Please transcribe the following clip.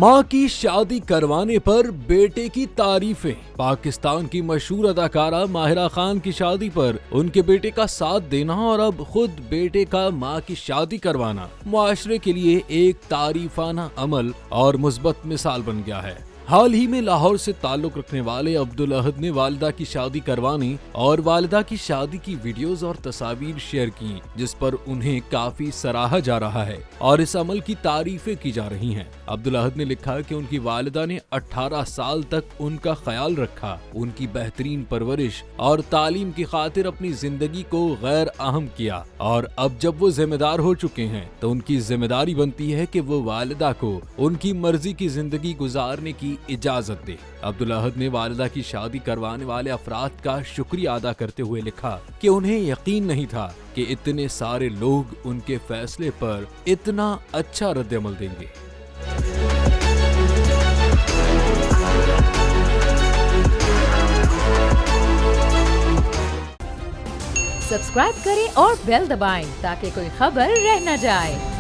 मां की शादी करवाने पर बेटे की तारीफें। पाकिस्तान की मशहूर अदाकारा माहिरा खान की शादी पर उनके बेटे का साथ देना और अब खुद बेटे का मां की शादी करवाना मुआशरे के लिए एक तारीफाना अमल और मुस्बत मिसाल बन गया है। हाल ही में लाहौर से ताल्लुक रखने वाले अब्दुल अहद ने वालिदा की शादी करवाने और वालिदा की शादी की वीडियोस और तस्वीर शेयर की, जिस पर उन्हें काफी सराहा जा रहा है और इस अमल की तारीफें की जा रही हैं। अब्दुल अहद ने लिखा कि उनकी वालिदा ने 18 साल तक उनका ख्याल रखा, उनकी बेहतरीन परवरिश और तालीम की खातिर अपनी जिंदगी को गैर अहम किया और अब जब वो जिम्मेदार हो चुके हैं तो उनकी जिम्मेदारी बनती है कि वो वालिदा को उनकी मर्जी की जिंदगी गुजारने की इजाजत दे। अब्दुल अहद ने वालिदा की शादी करवाने वाले अफराद का शुक्रिया अदा करते हुए लिखा कि उन्हें यकीन नहीं था कि इतने सारे लोग उनके फैसले पर इतना अच्छा रद्द-ए-अमल देंगे। सब्सक्राइब करें और बेल दबाएं ताकि कोई खबर रह न जाए।